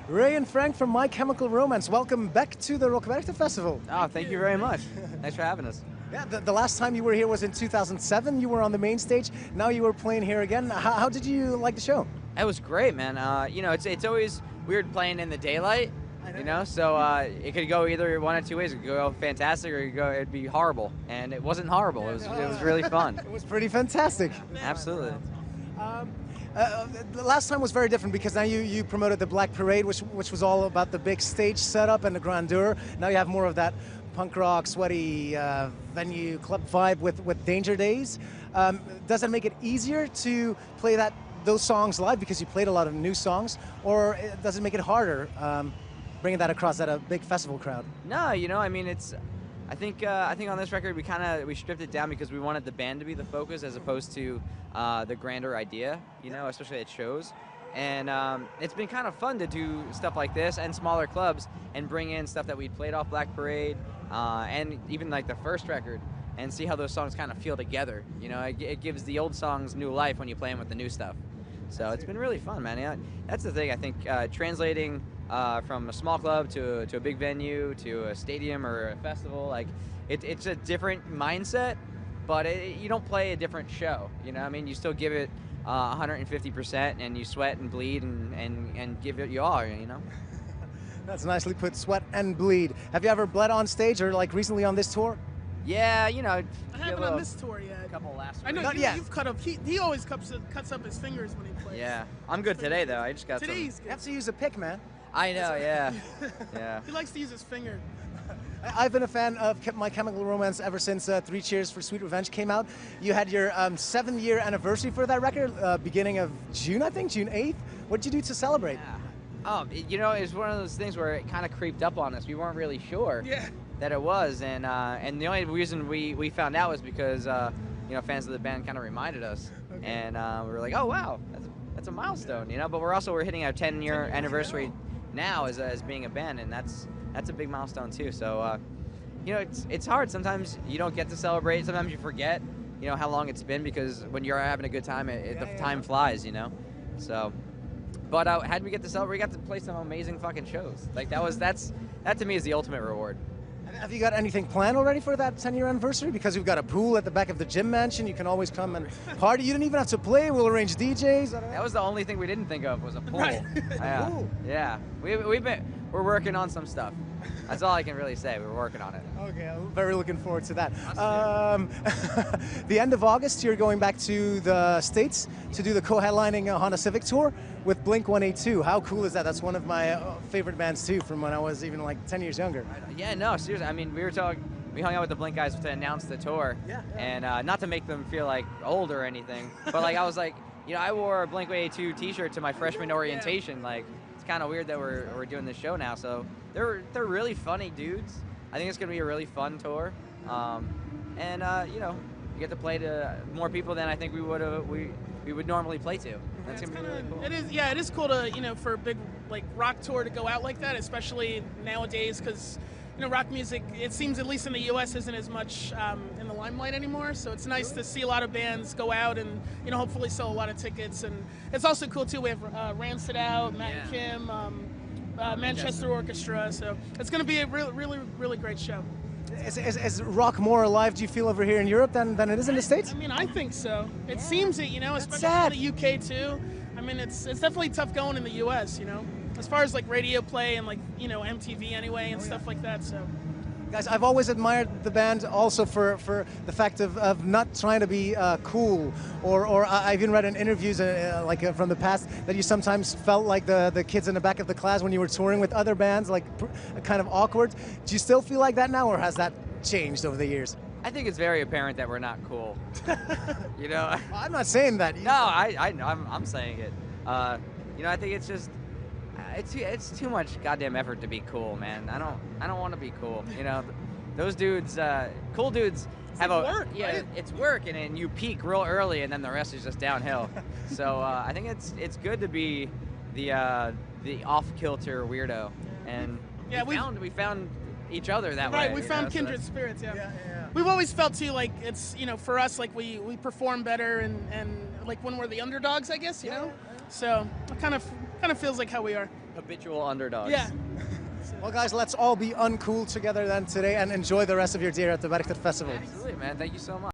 Ray and Frank from My Chemical Romance. Welcome back to the Werchter Festival. Oh, thank you very much. Thanks for having us. Yeah, the last time you were here was in 2007. You were on the main stage. Now you were playing here again. How did you like the show? It was great, man. It's always weird playing in the daylight. So it could go either one of two ways. It could go fantastic, or it'd be horrible. And it wasn't horrible. It was really fun. It was pretty fantastic. Absolutely. The last time was very different because now you promoted the Black Parade, which was all about the big stage setup and the grandeur. Now you have more of that punk rock, sweaty venue club vibe with Danger Days. Does it make it easier to play those songs live because you played a lot of new songs, or does it make it harder bringing that across at a big festival crowd? No, I think on this record we stripped it down because we wanted the band to be the focus as opposed to the grander idea, especially at shows. And it's been kind of fun to do stuff like this and smaller clubs and bring in stuff that we'd played off Black Parade and even like the first record and see how those songs kind of feel together. It gives the old songs new life when you play them with the new stuff. So it's been really fun, man. Yeah, that's the thing. I think translating from a small club to a big venue to a stadium or a festival, like it's a different mindset, but you don't play a different show. You still give it 150% and you sweat and bleed and give it your all. That's nicely put. Sweat and bleed. Have you ever bled on stage or like recently on this tour? Yeah, I haven't on this tour yet. A couple last weeks. I know Not yet. You've cut up. He always cuts up his fingers when he plays. Yeah, I'm good today though. I just got Today's You good. have to use a pick, man. I know, yeah. Yeah. He likes to use his finger. I've been a fan of My Chemical Romance ever since Three Cheers for Sweet Revenge came out. You had your 7-year anniversary for that record, beginning of June, I think, June 8th. What did you do to celebrate? Yeah. Oh, it's one of those things where it kind of creeped up on us. We weren't really sure that it was, and the only reason we found out was because fans of the band kind of reminded us, and we were like, oh wow, that's a milestone, But we're hitting our 10-year anniversary now as being a band, and that's a big milestone too. So it's hard. Sometimes you don't get to celebrate. Sometimes you forget how long it's been, because when you're having a good time, the time flies. So. But how did we get to celebrate? We got to play some amazing fucking shows. Like that to me is the ultimate reward. Have you got anything planned already for that 10-year anniversary? Because we've got a pool at the back of the gym mansion. You can always come and party. You don't even have to play. We'll arrange DJs. That was the only thing we didn't think of, was a pool. Right. Yeah. Pool. Yeah. We're working on some stuff. That's all I can really say. We're working on it. Okay, I'm very looking forward to that. The end of August, you're going back to the States to do the co-headlining Honda Civic tour with Blink-182. How cool is that? That's one of my favorite bands too, from when I was even like 10 years younger. Yeah, no, seriously. I mean, we hung out with the Blink guys to announce the tour, and not to make them feel like old or anything, but like I was like, I wore a Blink-182 T-shirt to my freshman orientation. Like, it's kind of weird that we're doing this show now. So they're really funny dudes. I think it's gonna be a really fun tour, and you get to play to more people than I think we would normally play to. That's gonna be really cool. It is cool to for a big like rock tour to go out like that, especially nowadays, because rock music, it seems, at least in the U.S., isn't as much in the limelight anymore. So it's nice to see a lot of bands go out and hopefully sell a lot of tickets. And it's also cool too. We have Rancid out, Matt and Kim, Manchester Orchestra. So it's going to be a really, really great show. Is rock more alive, do you feel, over here in Europe than it is in the States? I mean, I think so. It seems it, especially in the UK too. I mean, it's definitely tough going in the U.S., as far as like radio play and like MTV anyway and stuff like that. So guys, I've always admired the band also for the fact of not trying to be cool, or I've even read in interviews from the past that you sometimes felt like the kids in the back of the class when you were touring with other bands, like kind of awkward. Do you still feel like that now, or has that changed over the years? I think it's very apparent that we're not cool. Well, I'm not saying that. No, I'm saying it. I think it's just it's too much goddamn effort to be cool, man. I don't want to be cool. Those dudes, cool dudes, have work. Yeah, right? It's work, and you peak real early, and then the rest is just downhill. So I think it's good to be the off-kilter weirdo, and we found each other that way. Right, we found kindred spirits. Yeah. We've always felt too like it's for us, like we perform better and like when we're the underdogs, I guess. So it kind of feels like how we are. habitual underdogs. Yeah. Well, guys, let's all be uncool together then today and enjoy the rest of your day at the Werchter Festival. Absolutely, man. Thank you so much.